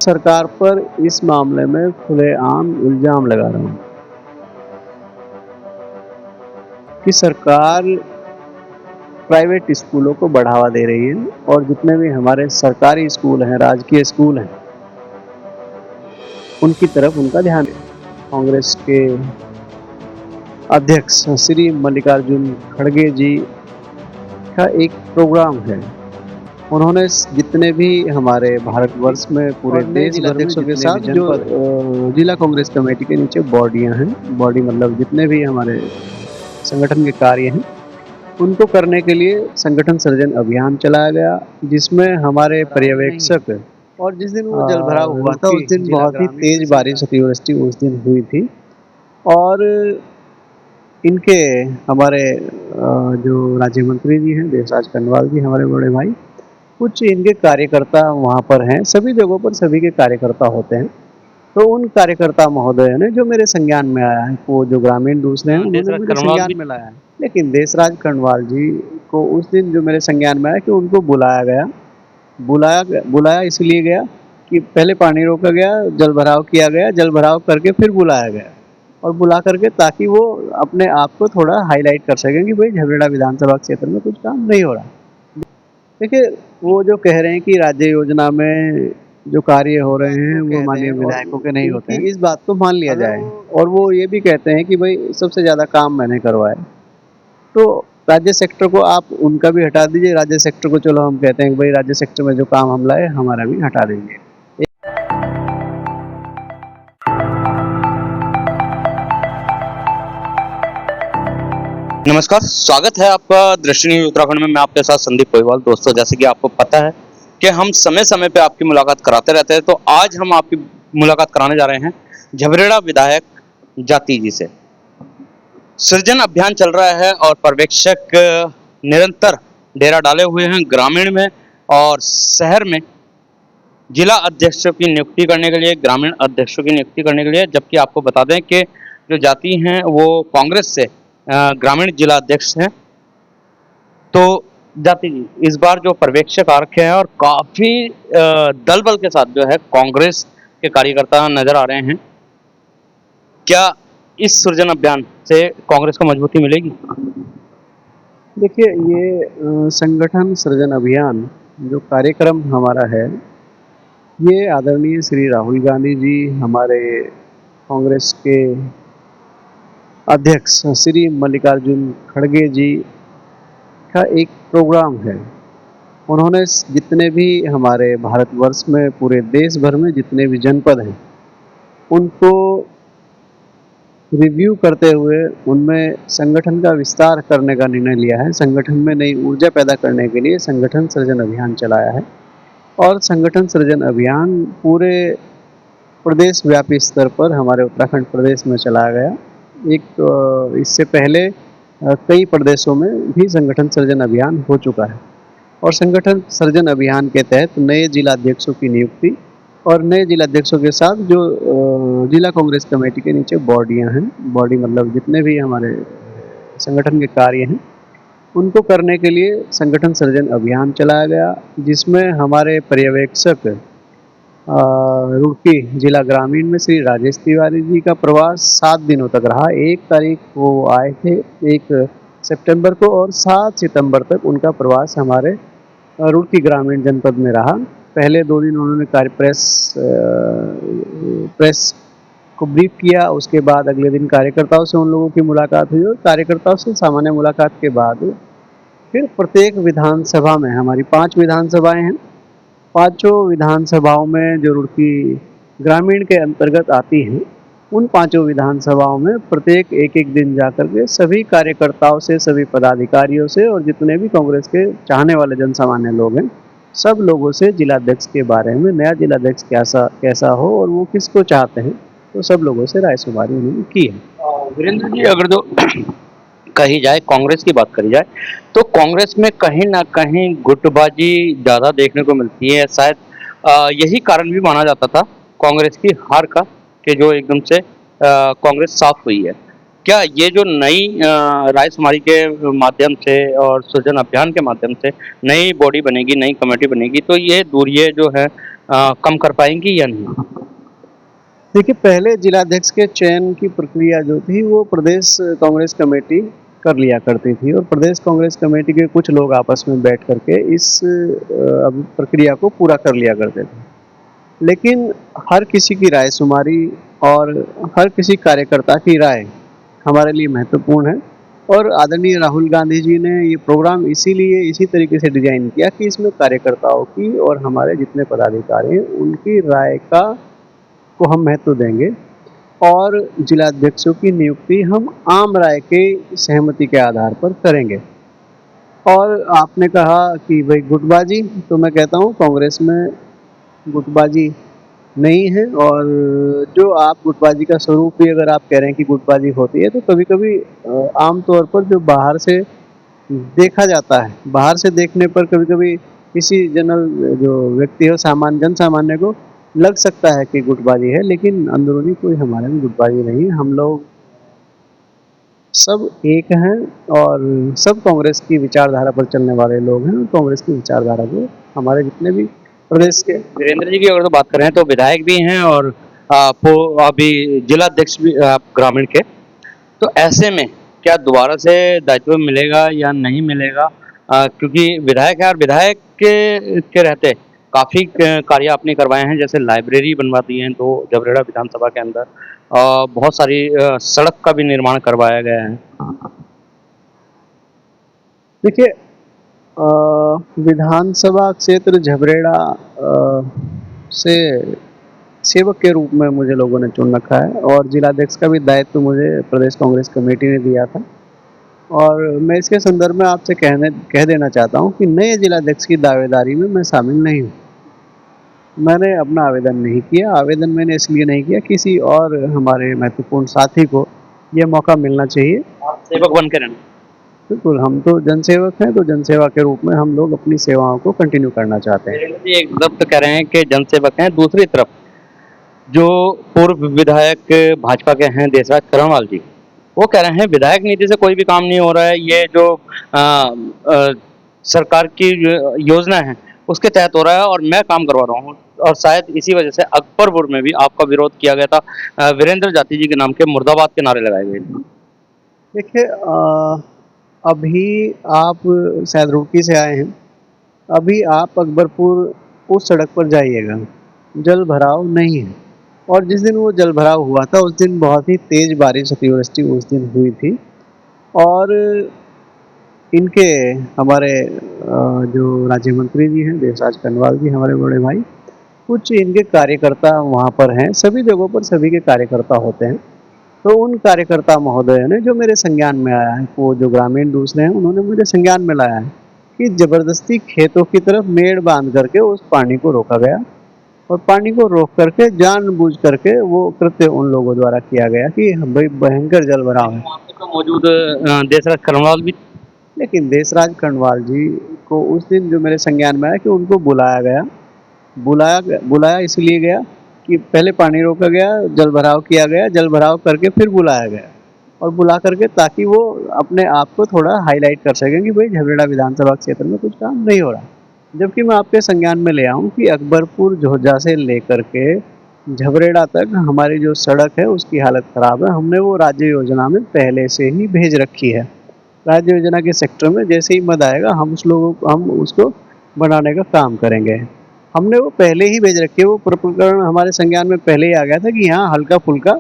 सरकार पर इस मामले में खुलेआम इल्ज़ाम लगा रहा हूँ कि सरकार प्राइवेट स्कूलों को बढ़ावा दे रही है और जितने भी हमारे सरकारी स्कूल हैं, राजकीय स्कूल हैं, उनकी तरफ उनका ध्यान है। कांग्रेस के अध्यक्ष श्री मल्लिकार्जुन खड़गे जी का एक प्रोग्राम है। उन्होंने जितने भी हमारे भारतवर्ष में पूरे देश अध्यक्षों के साथ जो जिला कांग्रेस कमेटी के नीचे बॉडियां हैं, बॉडी मतलब जितने भी हमारे संगठन के कार्य हैं, उनको करने के लिए संगठन सृजन अभियान चलाया गया, जिसमें हमारे पर्यवेक्षक और जिस दिन वो जलभराव हुआ था उस दिन बहुत ही तेज बारिश अतिवृष्टि उस दिन हुई थी और इनके हमारे जो राज्य मंत्री जी हैं देशराज कनवाल जी, हमारे बड़े भाई, कुछ इनके कार्यकर्ता वहाँ पर हैं। सभी जगहों पर सभी के कार्यकर्ता होते हैं, तो उन कार्यकर्ता महोदय ने जो मेरे संज्ञान में आया है, वो जो ग्रामीण दूसरे हैं उन्होंने मेरे संज्ञान में लाया है, लेकिन देशराज कनवाल जी को उस दिन जो मेरे संज्ञान में आया कि उनको बुलाया गया, बुलाया इसलिए गया कि पहले पानी रोका गया, जलभराव किया गया, जलभराव करके फिर बुलाया गया और बुला करके ताकि वो अपने आप को थोड़ा हाईलाइट कर सकें कि भाई झबरेड़ा विधानसभा क्षेत्र में कुछ काम नहीं हो रहा। देखिए, वो जो कह रहे हैं कि राज्य योजना में जो कार्य हो रहे हैं वो माननीय विधायकों के नहीं होते हैं, इस बात को मान लिया जाए और वो ये भी कहते हैं कि भाई सबसे ज़्यादा काम मैंने करवाए, तो राज्य सेक्टर को आप उनका भी हटा दीजिए, राज्य सेक्टर को चलो हम कहते हैं कि भाई राज्य सेक्टर में जो काम हम लाए हमारा भी हटा दीजिए। नमस्कार, स्वागत है आपका दृष्टि न्यूज उत्तराखंड में। मैं आपके साथ संदीप कोईवाल। दोस्तों, जैसे कि आपको पता है कि हम समय समय पे आपकी मुलाकात कराते रहते हैं, तो आज हम आपकी मुलाकात कराने जा रहे हैं झबरेड़ा विधायक जाति जी से। सृजन अभियान चल रहा है और पर्यवेक्षक निरंतर डेरा डाले हुए हैं ग्रामीण में और शहर में जिला अध्यक्षों की नियुक्ति करने के लिए, ग्रामीण अध्यक्षों की नियुक्ति करने के लिए। जबकि आपको बता दें कि जो जाति हैं वो कांग्रेस से ग्रामीण जिला अध्यक्ष हैं। तो जाति जी, इस बार जो पर्यवेक्षक आ रखे हैं और काफी दल बल के साथ जो है कांग्रेस के कार्यकर्ता नजर आ रहे हैं, क्या इस सृजन अभियान से कांग्रेस को मजबूती मिलेगी? देखिए, ये संगठन सृजन अभियान जो कार्यक्रम हमारा है, ये आदरणीय श्री राहुल गांधी जी, हमारे कांग्रेस के अध्यक्ष श्री मल्लिकार्जुन खड़गे जी का एक प्रोग्राम है। उन्होंने जितने भी हमारे भारतवर्ष में पूरे देश भर में जितने भी जनपद हैं, उनको रिव्यू करते हुए उनमें संगठन का विस्तार करने का निर्णय लिया है। संगठन में नई ऊर्जा पैदा करने के लिए संगठन सृजन अभियान चलाया है और संगठन सृजन अभियान पूरे प्रदेश व्यापी स्तर पर हमारे उत्तराखंड प्रदेश में चलाया गया। एक इससे पहले कई प्रदेशों में भी संगठन सृजन अभियान हो चुका है और संगठन सृजन अभियान के तहत नए जिलाध्यक्षों की नियुक्ति और नए जिलाध्यक्षों के साथ जो जिला कांग्रेस कमेटी के नीचे बॉडियां हैं, बॉडी मतलब जितने भी हमारे संगठन के कार्य हैं, उनको करने के लिए संगठन सृजन अभियान चलाया गया, जिसमें हमारे पर्यवेक्षक रुड़की जिला ग्रामीण में श्री राजेश तिवारी जी का प्रवास 7 दिनों तक रहा। 1 तारीख को आए थे 1 सितंबर को और 7 सितंबर तक उनका प्रवास हमारे रुड़की ग्रामीण जनपद में रहा। पहले 2 दिन उन्होंने प्रेस को ब्रीफ किया, उसके बाद अगले दिन कार्यकर्ताओं से उन लोगों की मुलाकात हुई और कार्यकर्ताओं से सामान्य मुलाकात के बाद फिर प्रत्येक विधानसभा में, हमारी 5 विधानसभाएं हैं, 5 विधानसभाओं में जो रुड़की ग्रामीण के अंतर्गत आती हैं, उन 5 विधानसभाओं में प्रत्येक एक दिन जाकर के सभी कार्यकर्ताओं से, सभी पदाधिकारियों से और जितने भी कांग्रेस के चाहने वाले जन सामान्य लोग हैं, सब लोगों से जिलाध्यक्ष के बारे में, नया जिलाध्यक्ष कैसा हो और वो किसको चाहते हैं, तो सब लोगों से राय शुमारी उन्होंने की है। वीरेंद्र जी, अगर जो कही जाए, कांग्रेस की बात करी जाए, तो कांग्रेस में कहीं ना कहीं गुटबाजी ज्यादा देखने को मिलती है। शायद यही कारण भी माना जाता था कांग्रेस की हार का, कि जो एकदम से कांग्रेस साफ हुई है। क्या ये जो नई रायशुमारी के माध्यम से और सृजन अभियान के माध्यम से नई बॉडी बनेगी, नई कमेटी बनेगी, तो ये दूरियाँ जो है कम कर पाएँगी या नहीं? देखिए, पहले जिलाध्यक्ष के चयन की प्रक्रिया जो थी वो प्रदेश कांग्रेस कमेटी कर लिया करती थी और प्रदेश कांग्रेस कमेटी के कुछ लोग आपस में बैठ कर के इस प्रक्रिया को पूरा कर लिया करते थे। लेकिन हर किसी की रायशुमारी और हर किसी कार्यकर्ता की राय हमारे लिए महत्वपूर्ण है और आदरणीय राहुल गांधी जी ने ये प्रोग्राम इसीलिए इसी तरीके से डिज़ाइन किया कि इसमें कार्यकर्ताओं की और हमारे जितने पदाधिकारी हैं उनकी राय का को हम महत्व देंगे और जिलाध्यक्षों की नियुक्ति हम आम राय के सहमति के आधार पर करेंगे। और आपने कहा कि भाई गुटबाजी, तो मैं कहता हूँ कांग्रेस में गुटबाजी नहीं है और जो आप गुटबाजी का स्वरूप ही अगर आप कह रहे हैं कि गुटबाजी होती है तो कभी-कभी आम तौर पर जो बाहर से देखा जाता है, बाहर से देखने पर कभी-कभी किसी जनरल जो व्यक्ति हो जन सामान्य को लग सकता है कि गुटबाजी है, लेकिन अंदरूनी कोई हमारे में गुटबाजी नहीं है। हम लोग सब एक हैं और सब कांग्रेस की विचारधारा पर चलने वाले लोग हैं और कांग्रेस की विचारधारा को हमारे जितने भी प्रदेश के वीरेंद्र जी की अगर तो बात करें तो विधायक भी हैं और अभी जिलाध्यक्ष भी ग्रामीण के। तो ऐसे में क्या दोबारा से दायित्व मिलेगा या नहीं मिलेगा? क्योंकि विधायक है और विधायक के रहते काफ़ी कार्य आपने करवाए हैं, जैसे लाइब्रेरी बनवा दी है 2 जबरेड़ा विधानसभा के अंदर। बहुत सारी सड़क का भी निर्माण करवाया गया है। देखिए विधानसभा क्षेत्र झबरेड़ा से सेवक के रूप में मुझे लोगों ने चुन रखा है और जिलाध्यक्ष का भी दायित्व मुझे प्रदेश कांग्रेस कमेटी ने दिया था और मैं इसके संदर्भ में आपसे कह देना चाहता हूं कि नए जिलाध्यक्ष की दावेदारी में मैं शामिल नहीं हूं। मैंने अपना आवेदन नहीं किया। आवेदन मैंने इसलिए नहीं किया, किसी और हमारे महत्वपूर्ण साथी को यह मौका मिलना चाहिए। आप सेवक बन के रहना। बिल्कुल, हम तो जनसेवक हैं, तो जनसेवा के रूप में हम लोग अपनी सेवाओं को कंटिन्यू करना चाहते हैं। वीरेंद्र जी एक तरफ तो कह रहे हैं कि जनसेवक हैं, दूसरी तरफ जो पूर्व विधायक भाजपा के हैं देशराज करणवाल जी, वो कह रहे हैं विधायक नीति से कोई भी काम नहीं हो रहा है, ये जो सरकार की योजना है उसके तहत हो रहा है और मैं काम करवा रहा हूँ। और शायद इसी वजह से अकबरपुर में भी आपका विरोध किया गया था, वीरेंद्र जाति जी के नाम के मुर्दाबाद के नारे लगाए गए थे। देखिए अभी आप शायद रुड़की से आए हैं, अभी आप अकबरपुर उस सड़क पर जाइएगा, जल भराव नहीं है और जिस दिन वो जल भराव हुआ था उस दिन बहुत ही तेज़ बारिश अतिवृष्टि उस दिन हुई थी और इनके हमारे जो राज्य मंत्री जी हैं देशराज कनवाल जी, हमारे बड़े भाई, कुछ इनके कार्यकर्ता वहाँ पर हैं। सभी जगहों पर सभी के कार्यकर्ता होते हैं, तो उन कार्यकर्ता महोदय ने जो मेरे संज्ञान में आया है, वो जो ग्रामीण दूसरे हैं उन्होंने मुझे संज्ञान में लाया है कि ज़बरदस्ती खेतों की तरफ मेड़ बांध करके उस पानी को रोका गया और पानी को रोक करके जानबूझ करके वो कृत्य उन लोगों द्वारा किया गया कि भाई भयंकर जल भराव है। वहाँ पे तो मौजूद देशराज करणवाल भी। लेकिन देशराज करणवाल जी को उस दिन जो मेरे संज्ञान में आया कि उनको बुलाया गया, बुलाया इसलिए गया कि पहले पानी रोका गया, जल भराव किया गया, जल भराव करके फिर बुलाया गया और बुला करके ताकि वो अपने आप को थोड़ा हाईलाइट कर सकें कि भाई झबरेड़ा विधानसभा क्षेत्र में कुछ काम नहीं हो रहा। जबकि मैं आपके संज्ञान में ले आऊँ कि अकबरपुर झोझा से लेकर के झबरेड़ा तक हमारी जो सड़क है उसकी हालत ख़राब है। हमने वो राज्य योजना में पहले से ही भेज रखी है। राज्य योजना के सेक्टर में जैसे ही मद आएगा हम उसको बनाने का काम करेंगे। हमने वो पहले ही भेज रखी है, वो प्रकरण हमारे संज्ञान में पहले ही आ गया था कि यहाँ हल्का-फुल्का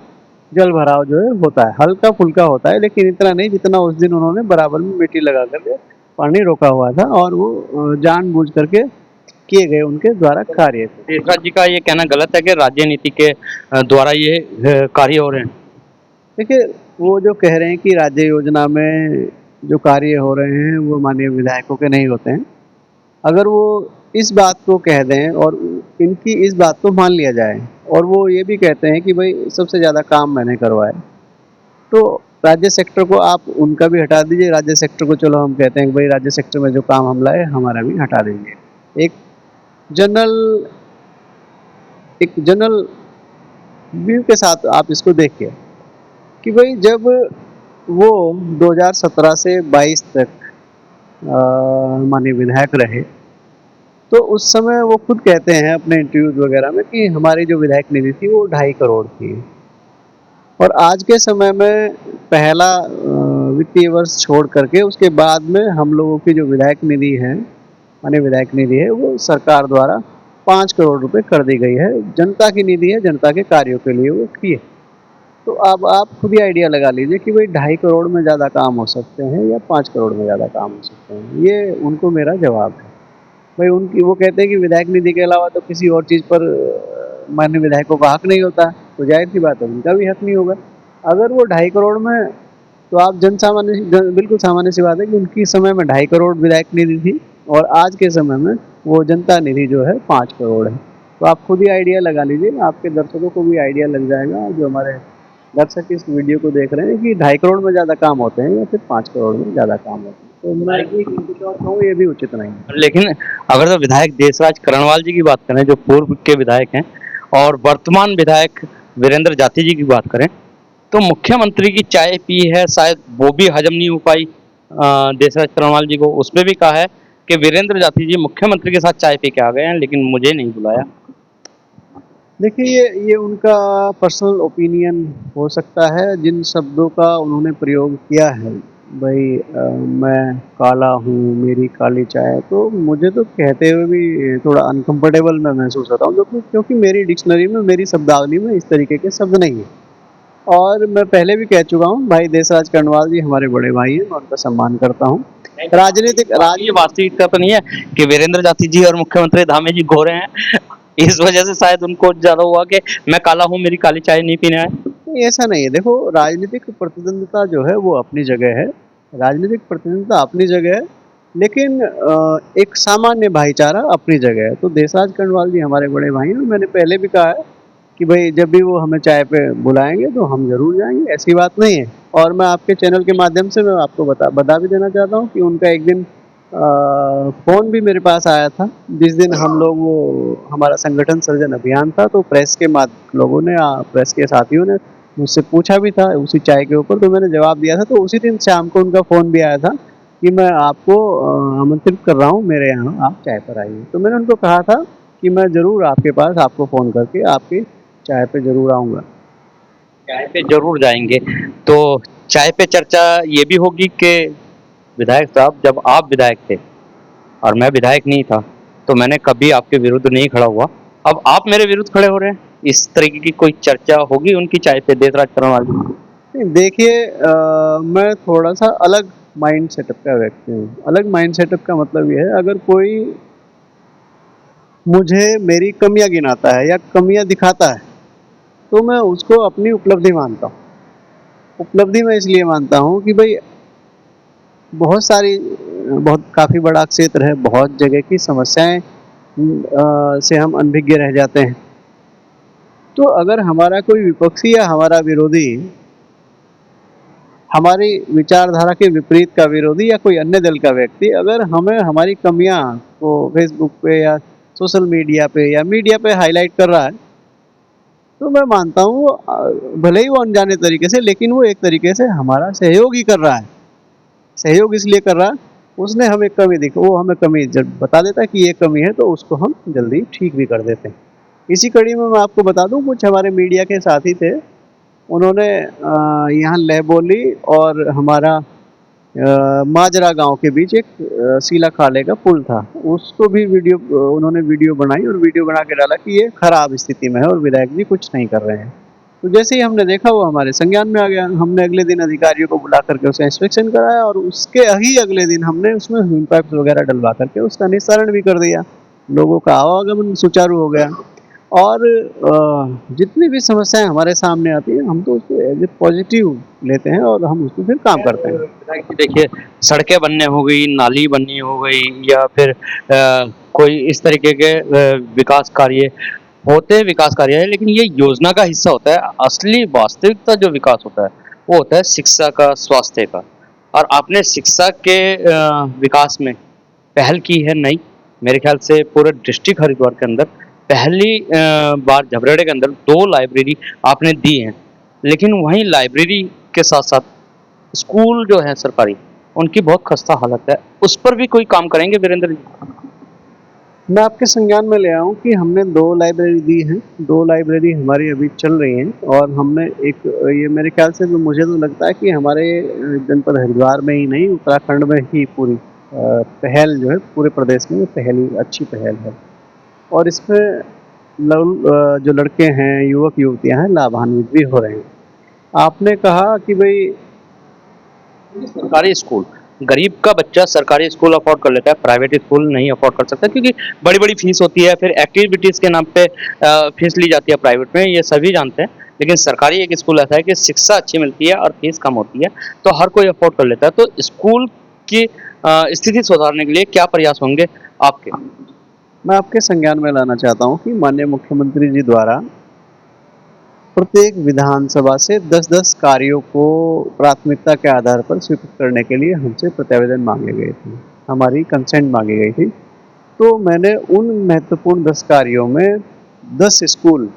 जल भराव जो है होता है, हल्का-फुल्का होता है, लेकिन इतना नहीं जितना उस दिन उन्होंने बराबर में मिट्टी लगा करके पानी रोका हुआ था और वो जानबूझ करके किए गए उनके द्वारा कार्य थे। देशराज जी का ये कहना गलत है कि राज्य नीति के द्वारा ये कार्य हो रहे हैं। देखिए, वो जो कह रहे हैं कि राज्य योजना में जो कार्य हो रहे हैं वो माननीय विधायकों के नहीं होते हैं। अगर वो इस बात को कह दें और इनकी इस बात को मान लिया जाए और वो ये भी कहते हैं कि भाई सबसे ज़्यादा काम मैंने करवाया, तो राज्य सेक्टर को आप उनका भी हटा दीजिए। राज्य सेक्टर को चलो हम कहते हैं कि भाई राज्य सेक्टर में जो काम हम लाए हमारा भी हटा देंगे। जनरल एक जनरल व्यू के साथ आप इसको देखिए कि भाई जब वो 2017 से 22 तक माननीय विधायक रहे। तो उस समय वो खुद कहते हैं अपने इंटरव्यूज वगैरह में कि हमारी जो विधायक निधि थी वो 2.5 करोड़ थी। और आज के समय में पहला वित्तीय वर्ष छोड़ करके उसके बाद में हम लोगों की जो विधायक निधि है, माननीय विधायक निधि है, वो सरकार द्वारा 5 करोड़ रुपए कर दी गई है। जनता की निधि है, जनता के कार्यों के लिए वो की है। तो अब आप खुद ही आइडिया लगा लीजिए कि भाई 2.5 करोड़ में ज़्यादा काम हो सकते हैं या 5 करोड़ में ज़्यादा काम हो सकते हैं। ये उनको मेरा जवाब है। भाई उनकी वो कहते हैं कि विधायक निधि के अलावा तो किसी और चीज़ पर माननीय विधायकों का हक नहीं होता, तो जाहिर सी बात है उनका भी हक नहीं होगा। अगर वो 2.5 करोड़ में, तो आप बिल्कुल सामान्य सी बात है कि उनकी समय में 2.5 करोड़ विधायक निधि थी और आज के समय में वो जनता निधि जो है 5 करोड़ है। तो आप खुद ही आइडिया लगा लीजिए, आपके दर्शकों को भी आइडिया लग जाएगा, जो हमारे दर्शक इस वीडियो को देख रहे हैं, कि 2.5 करोड़ में ज़्यादा काम होते हैं या फिर 5 करोड़ में ज़्यादा काम होते हैं। तो मैं कुछ और कहूँ ये भी उचित नहीं है। लेकिन अगर तो विधायक देशराज करणवाल जी की बात करें, जो पूर्व के विधायक हैं, और वर्तमान विधायक वीरेंद्र जाति जी की बात करें, तो मुख्यमंत्री की चाय पी है, शायद वो भी हजम नहीं हो पाई देशराज करणवाल जी को। उसमें भी कहा है कि वीरेंद्र जाति जी मुख्यमंत्री के साथ चाय पी के आ गए हैं, लेकिन मुझे नहीं बुलाया। देखिए, ये उनका पर्सनल ओपिनियन हो सकता है। जिन शब्दों का उन्होंने प्रयोग किया है, भाई मैं काला हूँ, मेरी काली चाय, तो मुझे तो कहते हुए भी थोड़ा अनकंफर्टेबल मैं महसूस होता हूँ, क्योंकि मेरी डिक्शनरी में, मेरी शब्दावली में इस तरीके के शब्द नहीं है। और मैं पहले भी कह चुका हूँ, भाई देशराज कर्णवाल जी हमारे बड़े भाई हैं, मैं उनका सम्मान करता हूँ। ये वास्तविकता तो नहीं है कि वीरेंद्र जाति जी और मुख्यमंत्री धामी जी गोरे हैं, इस वजह से शायद उनको ज्यादा हुआ कि मैं काला हूँ, मेरी काली चाय नहीं पीना है। नहीं, ऐसा नहीं है। देखो, राजनीतिक प्रतिद्वंद्विता जो है वो अपनी जगह है, राजनीतिक प्रतिद्वंद्विता अपनी जगह है, लेकिन एक सामान्य भाईचारा अपनी जगह है। तो देशराज कर्णवाल जी हमारे बड़े भाई हैं, और मैंने पहले भी कहा है कि भाई जब भी वो हमें चाय पे बुलाएंगे तो हम ज़रूर जाएंगे, ऐसी बात नहीं है। और मैं आपके चैनल के माध्यम से मैं आपको बता भी देना चाहता हूँ कि उनका एक दिन फ़ोन भी मेरे पास आया था, जिस दिन हम लोग, वो हमारा संगठन सृजन अभियान था, तो प्रेस के साथियों ने मुझसे पूछा भी था उसी चाय के ऊपर, तो मैंने जवाब दिया था। तो उसी दिन शाम को उनका फ़ोन भी आया था कि मैं आपको आमंत्रित कर रहा हूँ मेरे यहाँ, आप चाय पर आइए। तो मैंने उनको कहा था कि मैं ज़रूर आपके पास आपको फ़ोन करके आपकी चाय पे ज़रूर आऊँगा। चाय पे जरूर जाएंगे। तो चाय पे चर्चा ये भी होगी कि विधायक साहब, जब आप विधायक थे और मैं विधायक नहीं था, तो मैंने कभी आपके विरुद्ध नहीं खड़ा हुआ। अब आप मेरे विरुद्ध खड़े हो रहे हैं, इस तरीके की कोई चर्चा होगी उनकी चाय पे देशराज करणवाल जी? नहीं, देखिए, मैं थोड़ा-सा अलग माइंड सेटअप का व्यक्ति हूँ। अलग माइंड सेटअप का मतलब ये है, अगर कोई मुझे मेरी कमियाँ गिनाता है या कमियाँ दिखाता है, तो मैं उसको अपनी उपलब्धि मानता हूँ। उपलब्धि मैं इसलिए मानता हूँ कि भई बहुत काफ़ी बड़ा क्षेत्र है, बहुत जगह की समस्याएँ से हम अनभिज्ञ रह जाते हैं। तो अगर हमारा कोई विपक्षी या हमारा विरोधी, हमारी विचारधारा के विपरीत का विरोधी या कोई अन्य दल का व्यक्ति, अगर हमें हमारी कमियाँ को फेसबुक पे या सोशल मीडिया पे या मीडिया पे हाईलाइट कर रहा है, तो मैं मानता हूँ भले ही वो अनजाने तरीके से, लेकिन वो एक तरीके से हमारा सहयोग ही कर रहा है। सहयोग इसलिए कर रहा है, उसने हमें कमी दिख वो हमें कमी जब बता देता है कि ये कमी है, तो उसको हम जल्दी ठीक भी कर देते हैं। इसी कड़ी में मैं आपको बता दूँ, कुछ हमारे मीडिया के साथी थे, उन्होंने यहाँ लहबोली और हमारा माजरा गाँव के बीच एक सीला खाले का पुल था, उसको भी उन्होंने वीडियो बनाई और वीडियो बना के डाला कि ये खराब स्थिति में है और विधायक जी कुछ नहीं कर रहे हैं। तो जैसे ही हमने देखा, वो हमारे संज्ञान में आ गया। हमने अगले दिन अधिकारियों को बुला करके उसका इंस्पेक्शन कराया और उसके ही अगले दिन हमने उसमें ह्यूम पाइप्स वगैरह डलवा करके उसका निस्तारण भी कर दिया। लोगों का आवागमन सुचारू हो गया। और जितनी भी समस्याएं हमारे सामने आती हैं, हम तो उसको एज ए पॉजिटिव लेते हैं और हम उसमें फिर काम करते हैं। देखिए, सड़कें बनने हो गई, नाली बननी हो गई, या फिर कोई इस तरीके के विकास कार्य होते हैं, विकास कार्य है, लेकिन ये योजना का हिस्सा होता है। असली वास्तविकता जो विकास होता है वो होता है शिक्षा का, स्वास्थ्य का। और आपने शिक्षा के विकास में पहल की है नई, मेरे ख्याल से पूरे डिस्ट्रिक्ट हरिद्वार के अंदर पहली बार झबरेड़े के अंदर 2 लाइब्रेरी आपने दी हैं। लेकिन वहीं लाइब्रेरी के साथ साथ स्कूल जो है सरकारी, उनकी बहुत खस्ता हालत है, उस पर भी कोई काम करेंगे वीरेंद्र जी? मैं आपके संज्ञान में ले आया हूँ कि हमने 2 लाइब्रेरी दी हैं, 2 लाइब्रेरी हमारी अभी चल रही हैं और हमने एक ये मेरे ख्याल से तो मुझे तो लगता है कि हमारे जनपद हरिद्वार में ही नहीं, उत्तराखंड में ही पूरी पहल जो है पूरे प्रदेश में पहली अच्छी पहल है और इसमें जो लड़के हैं, युवक-युवतियाँ हैं, लाभान्वित भी हो रहे हैं। आपने कहा कि भई सरकारी स्कूल, गरीब का बच्चा सरकारी स्कूल अफोर्ड कर लेता है, प्राइवेट स्कूल नहीं अफोर्ड कर सकता क्योंकि बड़ी-बड़ी फीस होती है, फिर एक्टिविटीज़ के नाम पे फीस ली जाती है प्राइवेट में, ये सभी जानते हैं। लेकिन सरकारी एक स्कूल ऐसा है कि शिक्षा अच्छी मिलती है और फीस कम होती है, तो हर कोई अफोर्ड कर लेता है। तो स्कूल की स्थिति सुधारने के लिए क्या प्रयास होंगे आपके? मैं आपके संज्ञान में लाना चाहता हूँ कि माननीय मुख्यमंत्री जी द्वारा प्रत्येक विधानसभा से 10-10 कार्यों को प्राथमिकता के आधार पर स्वीकृत करने के लिए हमसे प्रत्यावेदन मांगे गए थे, हमारी कंसेंट मांगी गई थी। तो मैंने उन महत्वपूर्ण 10 कार्यों में 10 स्कूल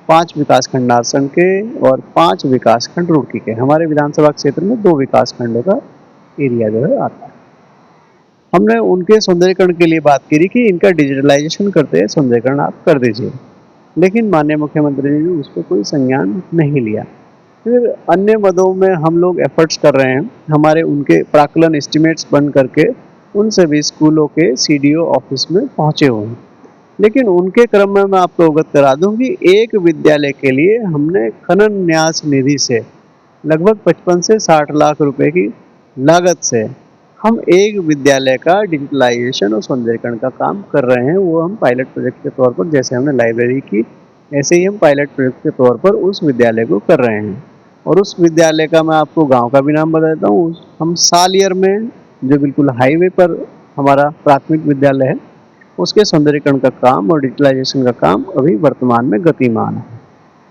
5 विकासखंड नारसंग के और 5 विकासखंड रुड़की के, हमारे विधानसभा क्षेत्र में 2 विकासखंडों का एरिया जो है आता है। हमने उनके सौंदर्यीकरण के लिए बात करी कि इनका डिजिटलाइजेशन करते सौंदर्यीकरण आप कर दीजिए, लेकिन माननीय मुख्यमंत्री जी ने उस पर कोई संज्ञान नहीं लिया। फिर अन्य मदों में हम लोग एफर्ट्स कर रहे हैं, हमारे उनके प्राक्कलन एस्टिमेट्स बन करके उन सभी स्कूलों के सीडीओ ऑफिस में पहुँचे हुए हैं। लेकिन उनके क्रम में मैं आपको अवगत करा दूं कि एक विद्यालय के लिए हमने खनन न्यास निधि से लगभग 55 से 60 लाख रुपए की लागत से हम एक विद्यालय का डिजिटलाइजेशन और सौंदर्यीकरण का काम कर रहे हैं। वो हम पायलट प्रोजेक्ट के तौर पर, जैसे हमने लाइब्रेरी की, ऐसे ही हम पायलट प्रोजेक्ट के तौर पर उस विद्यालय को कर रहे हैं। और उस विद्यालय का मैं आपको गांव का भी नाम बता देता हूँ। हम सालियर में, जो बिल्कुल हाईवे पर हमारा प्राथमिक विद्यालय है, उसके सौंदर्यीकरण का काम और डिजिटलाइजेशन का काम अभी वर्तमान में गतिमान है।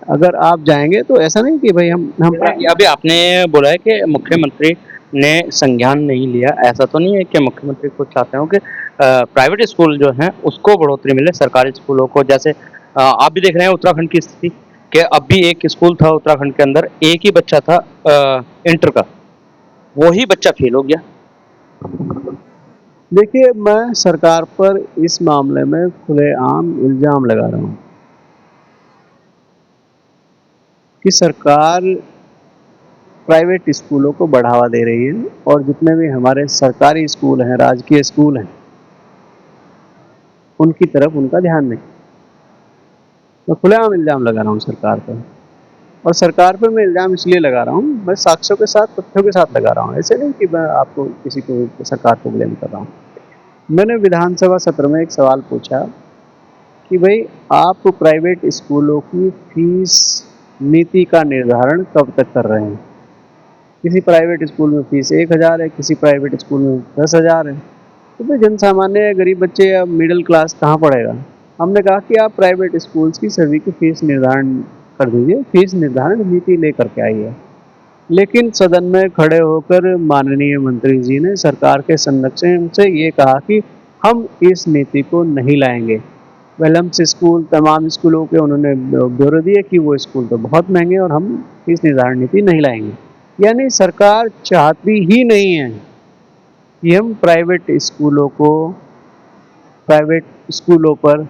अगर आप जाएंगे तो ऐसा नहीं कि भाई हम अभी आपने बोला है कि मुख्यमंत्री ने संज्ञान नहीं लिया, ऐसा तो नहीं है कि मुख्यमंत्री खुद चाहते हो कि प्राइवेट स्कूल जो हैं उसको बढ़ोतरी मिले सरकारी स्कूलों को, जैसे आप भी देख रहे हैं उत्तराखंड की स्थिति कि अब भी एक स्कूल था उत्तराखंड के अंदर, एक ही बच्चा था इंटर का, वो ही बच्चा फेल हो गया। देखिए, मैं सरकार पर इस मामले में खुलेआम इल्ज़ाम लगा रहा हूँ कि सरकार प्राइवेट स्कूलों को बढ़ावा दे रही है और जितने भी हमारे सरकारी स्कूल हैं, राजकीय स्कूल हैं, उनकी तरफ उनका ध्यान नहीं। मैं खुलेआम इल्ज़ाम लगा रहा हूँ सरकार पर, और सरकार पर मैं इल्ज़ाम इसलिए लगा रहा हूँ, मैं साक्ष्यों के साथ, तथ्यों के साथ लगा रहा हूँ। ऐसे नहीं कि मैं आपको किसी को सरकार को ब्लेम कर रहा हूँ। मैंने विधानसभा सत्र में एक सवाल पूछा कि भाई आप प्राइवेट स्कूलों की फीस नीति का निर्धारण कब तक कर रहे हैं? किसी प्राइवेट स्कूल में फीस 1000 है, किसी प्राइवेट स्कूल में 10,000 है। तो भाई जनसामान्य गरीब बच्चे या मिडिल क्लास कहाँ पढ़ेगा? हमने कहा कि आप प्राइवेट स्कूल्स की सभी की फीस निर्धारण कर दीजिए, फीस निर्धारण नीति लेकर के आइए। लेकिन सदन में खड़े होकर माननीय मंत्री जी ने सरकार के संरक्षण से ये कहा कि हम इस नीति को नहीं लाएंगे। वेलम्स स्कूल, तमाम स्कूलों के उन्होंने ब्यौरे दिए कि वो स्कूल तो बहुत महंगे और हम फीस निर्धारण नीति नहीं लाएंगे। यानी सरकार चाहती ही नहीं है कि हम प्राइवेट स्कूलों पर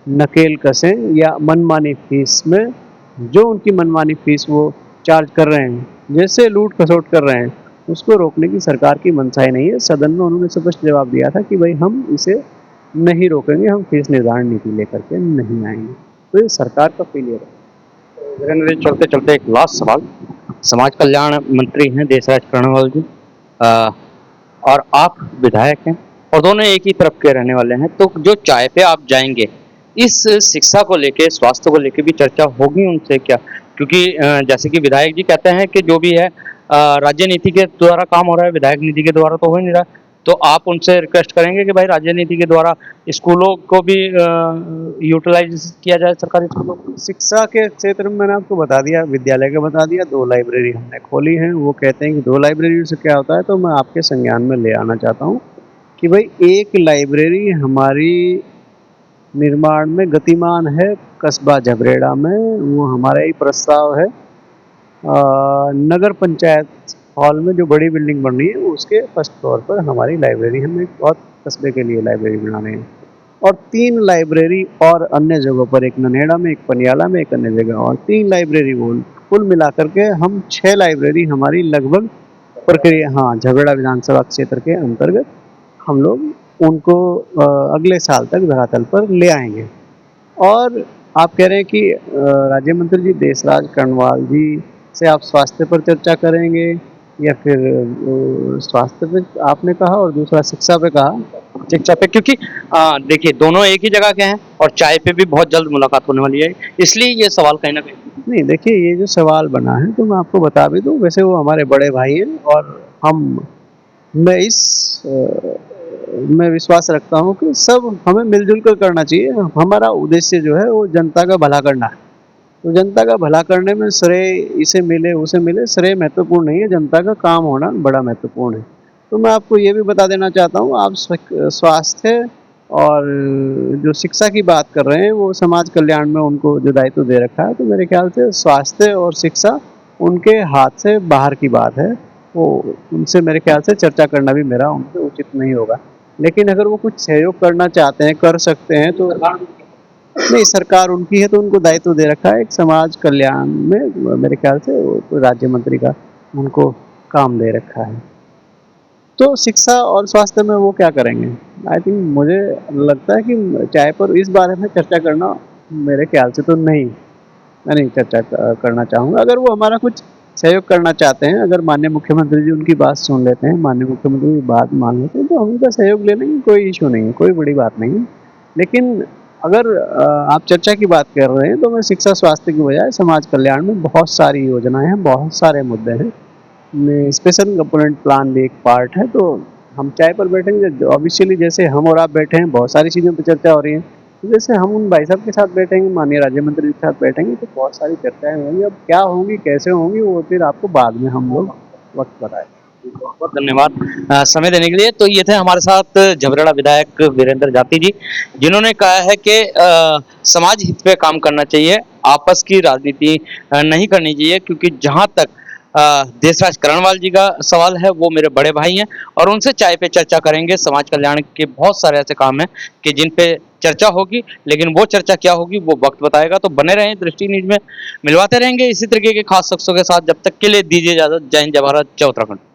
नकेल कसें या मनमानी फीस में, जो उनकी मनमानी फीस वो चार्ज कर रहे हैं, जैसे लूट खसोट कर रहे हैं, उसको रोकने की सरकार की मंशा ही नहीं है। सदन में उन्होंने स्पष्ट जवाब दिया था कि भाई हम इसे नहीं रोकेंगे, हम फीस निर्धारण नीति लेकर के नहीं आएंगे। तो ये सरकार का फेलियर है। वीरेंद्र जी, चलते चलते एक लास्ट सवाल, समाज कल्याण मंत्री हैं देशराज कर्णवाल जी, और आप विधायक हैं और दोनों एक ही तरफ के रहने वाले हैं, तो जो चाय पे आप जाएंगे, इस शिक्षा को लेके, स्वास्थ्य को लेके भी चर्चा होगी उनसे क्या? क्योंकि जैसे कि विधायक जी कहते हैं कि जो भी है राज्य नीति के द्वारा काम हो रहा है, विधायक नीति के द्वारा तो हो ही नहीं रहा। तो आप उनसे रिक्वेस्ट करेंगे कि भाई राज्य नीति के द्वारा स्कूलों को भी यूटिलाइज किया जाए, सरकारी स्कूलों को? शिक्षा के क्षेत्र में मैंने आपको बता दिया, विद्यालय का बता दिया, 2 लाइब्रेरी हमने खोली हैं। वो कहते हैं कि 2 लाइब्रेरी से क्या होता है, तो मैं आपके संज्ञान में ले आना चाहता हूँ कि भाई एक लाइब्रेरी हमारी निर्माण में गतिमान है कस्बा झबरेड़ा में, वो हमारा ही प्रस्ताव है। नगर पंचायत हॉल में जो बड़ी बिल्डिंग बन रही है उसके फर्स्ट फ्लोर पर हमारी लाइब्रेरी, हम एक बहुत कस्बे के लिए लाइब्रेरी बना रहे हैं। और 3 लाइब्रेरी और अन्य जगहों पर, एक ननेड़ा में, एक पनियाला में, एक अन्य जगह, और 3 लाइब्रेरी बोल कुल मिलाकर के हम 6 लाइब्रेरी हमारी लगभग प्रक्रिया, हाँ, झबरेड़ा विधानसभा क्षेत्र के अंतर्गत हम लोग उनको अगले साल तक धरातल पर ले आएंगे। और आप कह रहे हैं कि राज्य मंत्री जी देशराज कर्णवाल जी से आप स्वास्थ्य पर चर्चा करेंगे, या फिर स्वास्थ्य पे आपने कहा और दूसरा शिक्षा पे कहा। शिक्षा पे, क्योंकि देखिए दोनों एक ही जगह के हैं और चाय पे भी बहुत जल्द मुलाकात होने वाली है, इसलिए ये सवाल कहीं ना कहीं। नहीं, देखिए ये जो सवाल बना है तो मैं आपको बता भी दूँ, वैसे वो हमारे बड़े भाई हैं और हम मैं इस मैं विश्वास रखता हूँ कि सब हमें मिलजुल कर करना चाहिए। हमारा उद्देश्य जो है वो जनता का भला करना है। तो जनता का भला करने में श्रेय इसे मिले उसे मिले, श्रेय महत्वपूर्ण नहीं है, जनता का काम होना बड़ा महत्वपूर्ण है। तो मैं आपको ये भी बता देना चाहता हूँ, आप स्वास्थ्य और जो शिक्षा की बात कर रहे हैं वो समाज कल्याण में उनको जो दायित्व दे रखा है, तो मेरे ख्याल से स्वास्थ्य और शिक्षा उनके हाथ से बाहर की बात है। वो उनसे मेरे ख्याल से चर्चा करना भी मेरा उनसे उचित नहीं होगा। लेकिन अगर वो कुछ सहयोग करना चाहते हैं, कर सकते हैं तो। नहीं, सरकार उनकी है तो उनको दायित्व दे रखा है एक समाज कल्याण में, मेरे ख्याल से वो राज्य मंत्री का उनको काम दे रखा है। तो शिक्षा और स्वास्थ्य में वो क्या करेंगे? आई थिंक मुझे लगता है कि चाय पर इस बारे में चर्चा करना मेरे ख्याल से तो नहीं, मैं नहीं चर्चा करना चाहूँगा। अगर वो हमारा कुछ सहयोग करना चाहते हैं, अगर माननीय मुख्यमंत्री जी उनकी बात सुन लेते हैं, माननीय मुख्यमंत्री की बात मान लेते हैं, तो हम उनका सहयोग ले लेंगे, कोई इश्यू नहीं है, कोई बड़ी बात नहीं है। लेकिन अगर आप चर्चा की बात कर रहे हैं तो मैं शिक्षा स्वास्थ्य की बजाय समाज कल्याण में बहुत सारी योजनाएँ हैं, बहुत सारे मुद्दे हैं। में स्पेशल कंपोनेंट प्लान भी एक पार्ट है, तो हम चाय पर बैठेंगे ऑब्वियसली, जैसे हम और आप बैठे हैं बहुत सारी चीज़ों पर चर्चा हो रही है, तो जैसे हम उन भाई साहब के साथ बैठेंगे, माननीय राज्य मंत्री के साथ बैठेंगे, तो बहुत सारी चर्चाएं होंगी। अब क्या होंगी, कैसे होंगी, वो फिर आपको बाद में हम लोग वक्त बताएंगे। बहुत बहुत धन्यवाद समय देने के लिए। तो ये थे हमारे साथ झबरेड़ा विधायक वीरेंद्र जाती जी, जिन्होंने कहा है कि समाज हित पे काम करना चाहिए, आपस की राजनीति नहीं करनी चाहिए, क्योंकि जहां तक देशराज करणवाल जी का सवाल है वो मेरे बड़े भाई हैं और उनसे चाय पे चर्चा करेंगे। समाज कल्याण के बहुत सारे ऐसे काम हैं कि जिन पे चर्चा होगी, लेकिन वो चर्चा क्या होगी वो वक्त बताएगा। तो बने रहें दृष्टि न्यूज में, मिलवाते रहेंगे इसी तरीके के खास शख्सों के साथ। जब तक के लिए दीजिए इजाजत। जय हिंद, जय भारत, जय उत्तराखंड।